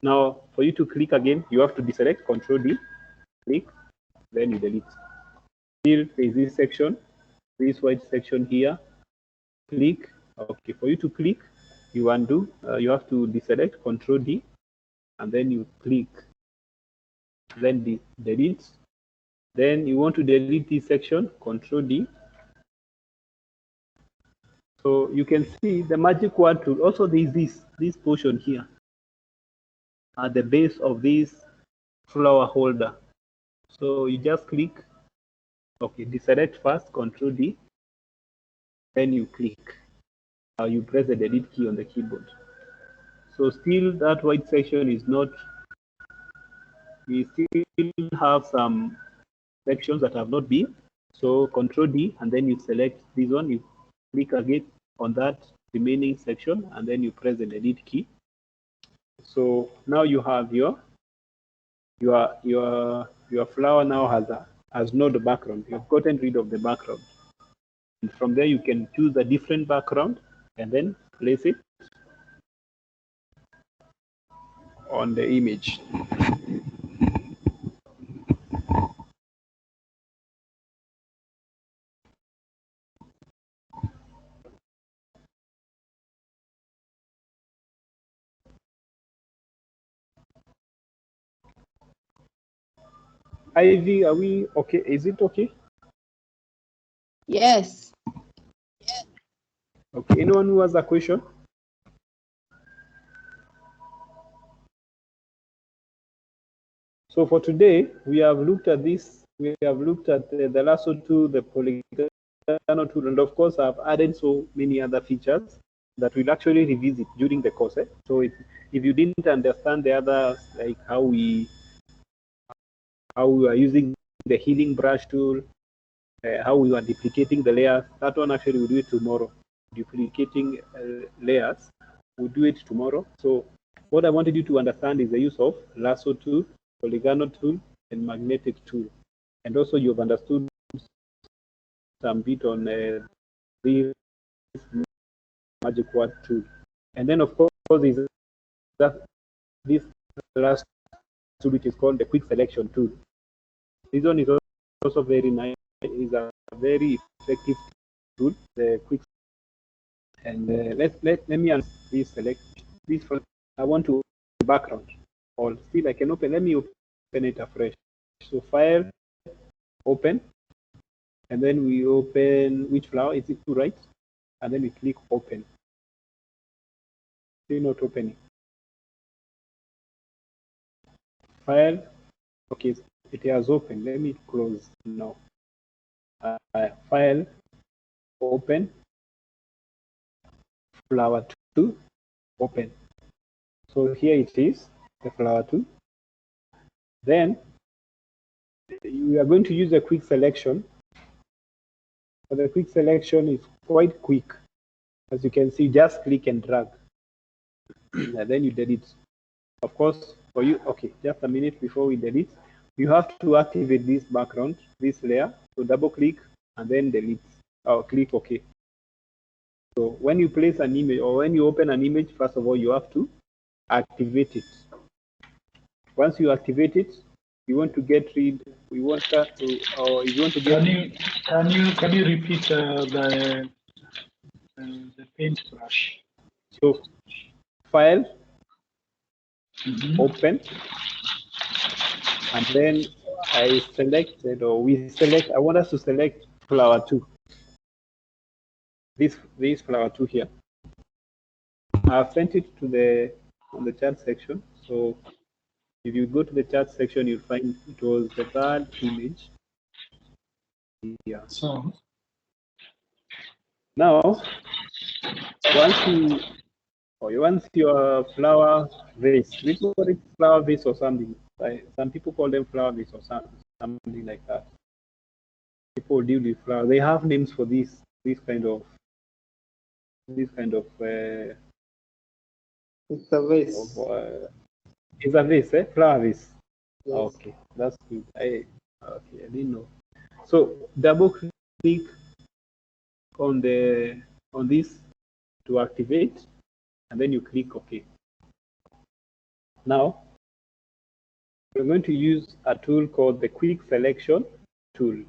Now for you to click again, you have to deselect, Control D, click, then you delete. Still is this section, this white section here, click. Okay, for you to click, you undo, you have to deselect, Control D, and then you click, then delete. Then you want to delete this section, Control D. So you can see the magic word tool. Also, there is this portion here at the base of this flower holder. So you just click. Okay, deselect first, Control D. Then you click. You press the delete key on the keyboard. So still that white section is not. We still have some sections that have not been. So Control D, and then you select this one. You click again on that remaining section, and then you press the delete key. So now you have your flower now has no background. You've gotten rid of the background. And from there you can choose a different background and then place it on the image. Ivy, are we okay? Is it okay? Yes. Okay, anyone who has a question? So for today, we have looked at this. We have looked at the lasso tool, the polygonal tool, and of course, I've added so many other features that we'll actually revisit during the course. So if you didn't understand the others, like how we are using the healing brush tool, how we are duplicating the layers, that one actually we'll do it tomorrow. Duplicating layers, we'll do it tomorrow. So what I wanted you to understand is the use of lasso tool, polygonal tool, and magnetic tool. And also you've understood some bit on this magic word tool. And then of course is this last tool, which is called the quick selection tool. This one is also very nice. It is a very effective tool, the quick. And let me please select this first. I want to background. Or still I can open. Let me open it afresh. So file, open, and then we open which flower? Is it to right? And then we click open. Still not opening. File. Okay, it has opened. Let me close now. File, open, flower 2, open. So here it is. the flower 2. Then you are going to use a quick selection. So the quick selection is quite quick. As you can see, just click and drag. And then you delete. Of course, for you, okay, just a minute before we delete, you have to activate this background, this layer. So double click and then delete, or click OK. So when you place an image or when you open an image, first of all, you have to activate it. Once you activate it, you want to get rid, we want that to, or you want to get. Can you repeat the paintbrush? So file, open, and then I selected, or we select, I want us to select flower 2. This flower 2 here. I've sent it to on the chat section. So if you go to the chat section, you'll find it was the 3rd image. Yeah. So now, once your flower vase, we call it flower vase or something. Some people call them flower vase or something like that. People deal with flower. They have names for this kind of. It's a vase. It's a vase, eh? Flower vase. Yes. Okay, that's good. I didn't know. So double click on this to activate, and then you click OK. Now we're going to use a tool called the Quick Selection tool.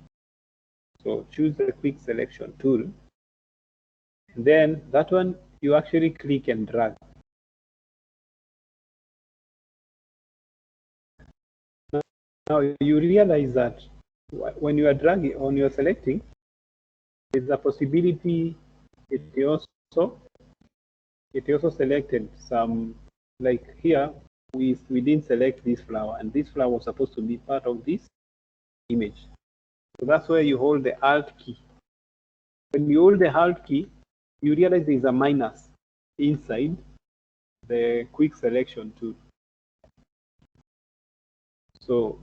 So choose the Quick Selection tool. And then that one you actually click and drag. Now you realize that when you are dragging, when you are selecting, there's a possibility it also selected some, like here we didn't select this flower, and this flower was supposed to be part of this image. So that's where you hold the Alt key. When you hold the Alt key, you realize there's a minus inside the Quick Selection tool. So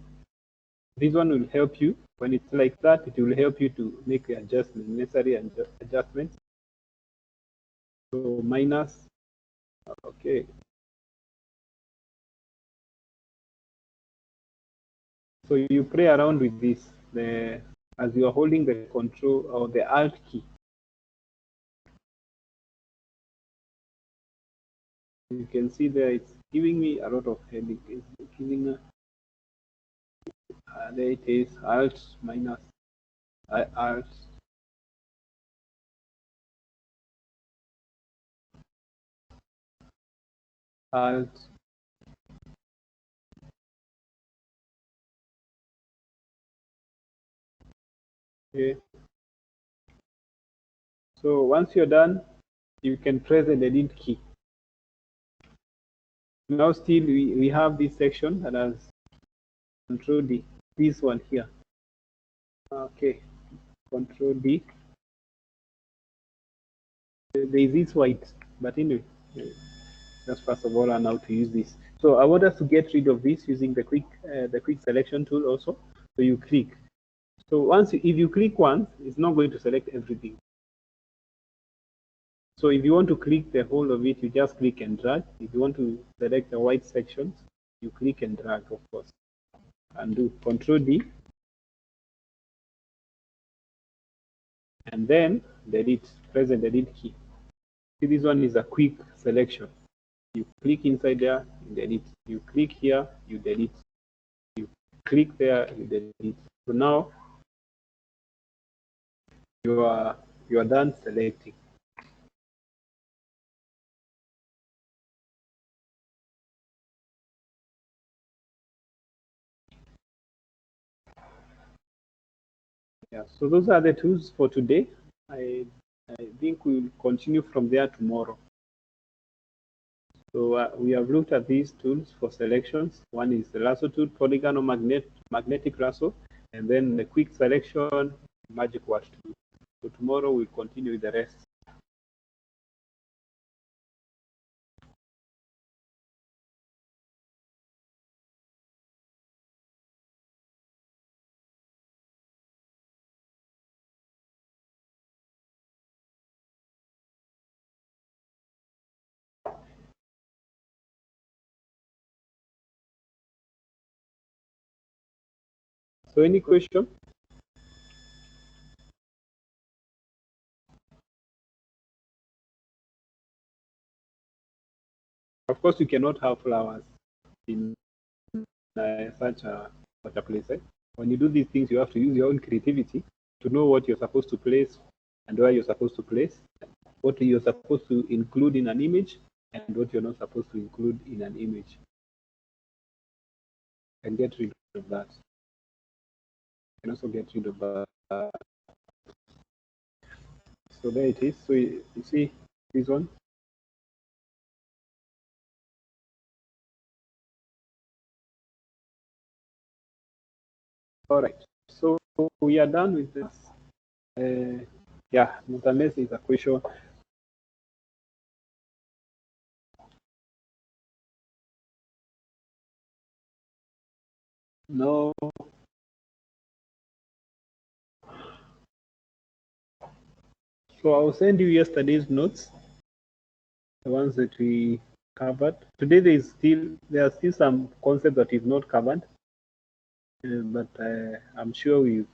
this one will help you. When it's like that, it will help you to make the necessary adjustments. So minus, okay. So you play around with this as you are holding the Control or the Alt key. You can see there it's giving me a lot of headache. It's giving there it is, Alt minus Alt. Alt. Okay. So once you're done, you can press the delete key. Now still we have this section that has Control D, this one here. Okay, Control D. There is this white, but anyway, just first of all learn how to use this. So I want us to get rid of this using the quick selection tool also. So you click. So if you click once, it's not going to select everything. So if you want to click the whole of it, you just click and drag. If you want to select the white sections, you click and drag, of course. And do Control D. And then delete, press the delete key. See, this one is a quick selection. You click inside there, you delete. You click here, you delete. You click there, you delete. So now you are done selecting. Yeah, so those are the tools for today. I think we'll continue from there tomorrow. So we have looked at these tools for selections. One is the lasso tool, polygon or magnetic lasso, and then the quick selection, magic word tool. So tomorrow we'll continue with the rest. So any question? Of course, you cannot have flowers in such a place. When you do these things, you have to use your own creativity to know what you're supposed to place and where you're supposed to place, what you're supposed to include in an image, and what you're not supposed to include in an image. And get rid of that. You can also get rid of that. So there it is. So you see this one. All right. So we are done with this. Yeah, not unless it's a question. No. So I'll send you yesterday's notes, the ones that we covered. Today there are still some concepts that we've not covered, but I'm sure we've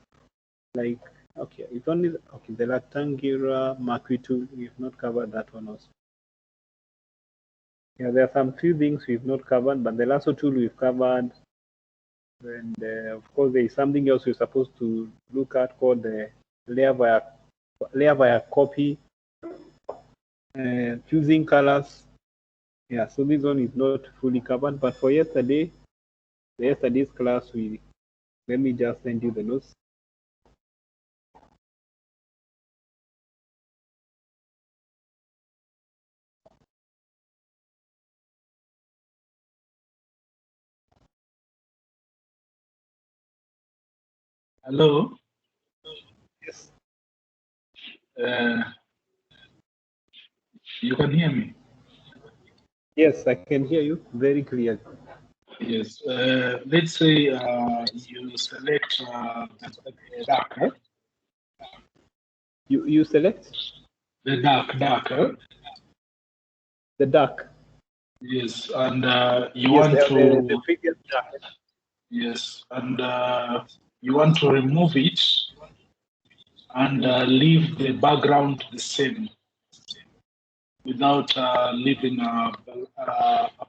it's only the rectangular marquee tool. We've not covered that one also. Yeah, there are some few things we've not covered, but the lasso tool we've covered. And of course, there is something else we're supposed to look at called the layer via copy, choosing colors. Yeah, so this one is not fully covered, but for yesterday's class, let me just send you the notes. Hello? Yes. You can hear me? Yes, I can hear you very clearly. Yes. Let's say you select the dark. You select? The dark. The dark. Yes, and you Yes, want to... the previous dark. Yes, and you want to remove it and leave the background the same without leaving a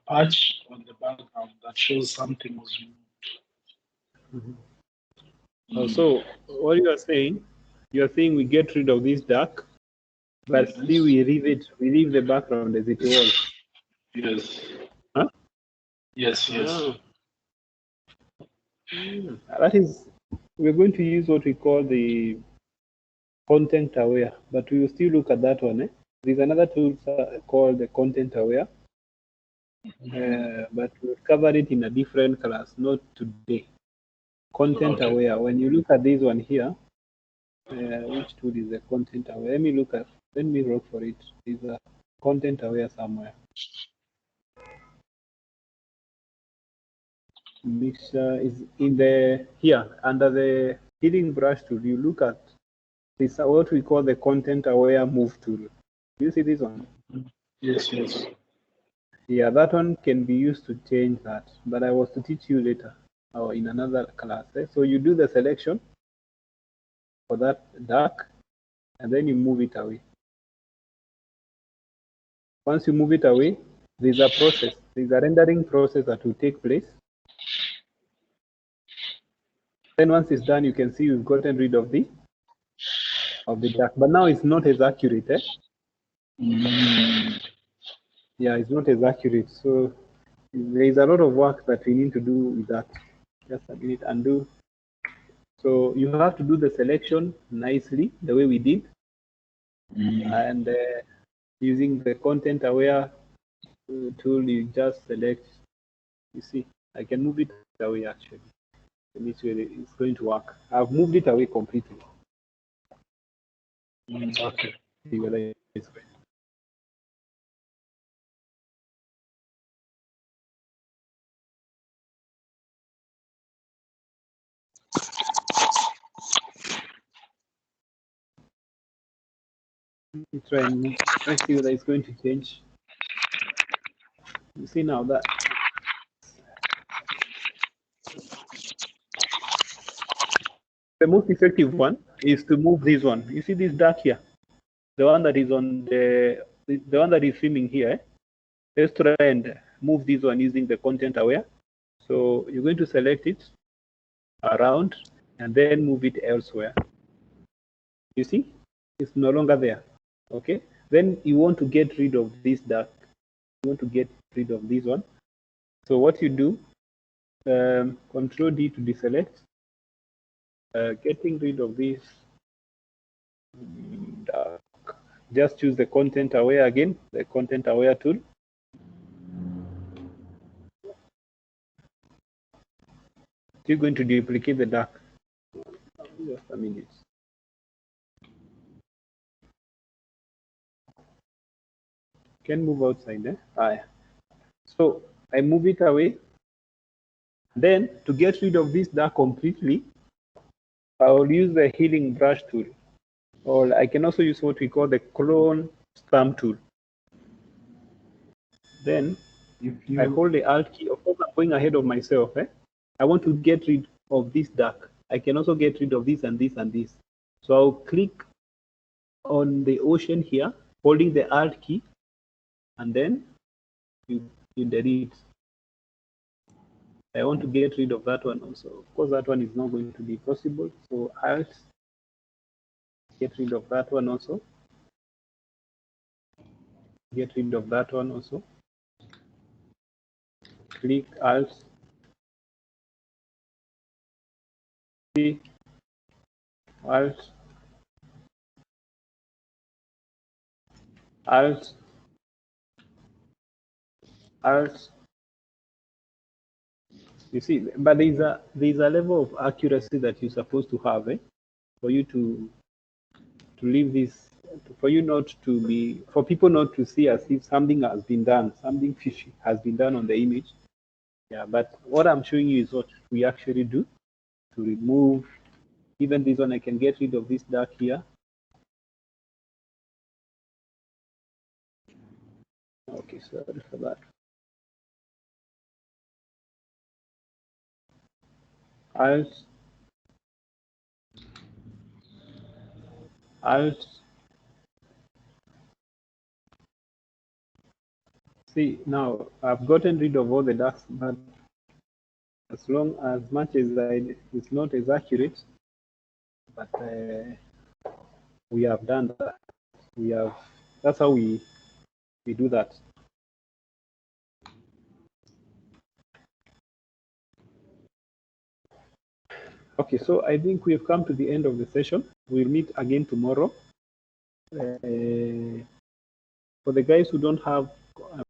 patch on the background that shows something was removed. Oh, so what you are saying we get rid of this dark, but still we leave the background as it was. Yes. Huh? Yes. That is, we're going to use what we call the content aware, but we will still look at that one. There's another tool called the content aware, but we'll cover it in a different class, not today. Content aware. When you look at this one here, which tool is the content aware? Let me look for it. There's a content aware somewhere. Mixture is in here under the healing brush tool. You look at this, what we call the content aware move tool. Do you see this one? Yes. Yeah, that one can be used to change that, but I was to teach you later or in another class. So you do the selection for that dark, and then you move it away. Once you move it away, there's a process. There's a rendering process that will take place. Then once it's done, you can see we've gotten rid of the dark, but now it's not as accurate. Yeah, it's not as accurate. So there is a lot of work that we need to do with that. Just a minute, undo. So you have to do the selection nicely, the way we did, and using the content aware tool, you just select. You see, I can move it away actually. This way it's going to work. I've moved it away completely. Okay. See whether it's going. Try and move. Let's see whether it's going to change. You see now that The most effective one is to move this one. You see this dark here? The one that is on the one that is swimming here. Eh? Let's try and move this one using the content aware. So you're going to select it around and then move it elsewhere. You see, it's no longer there. Okay. Then you want to get rid of this dark. You want to get rid of this one. So what you do, Control D to deselect. Getting rid of this dark. Just choose the content aware again, the content aware tool. You're going to duplicate the dark. Just a minute. Can move outside there. Eh? So I move it away. Then to get rid of this dark completely, I will use the healing brush tool. Or I can also use what we call the clone stamp tool. Then I hold the Alt key. Of course, I'm going ahead of myself. Eh? I want to get rid of this dark. I can also get rid of this and this and this. So I'll click on the ocean here, holding the Alt key, and then you delete. I want to get rid of that one also. Of course, that one is not going to be possible. So Alt, get rid of that one also. Get rid of that one also. Click Alt, C, Alt, Alt, Alt. You see, but there's a level of accuracy that you're supposed to have, for you to leave this, for you not to be, for people not to see as if something has been done, something fishy has been done on the image. Yeah, but what I'm showing you is what we actually do to remove even this one. I can get rid of this dark here. Okay, sorry for that. Alt. See, now I've gotten rid of all the darks, but as much as it's not as accurate, but we have done that. That's how we do that. Okay, so I think we've come to the end of the session. We'll meet again tomorrow. For the guys who don't have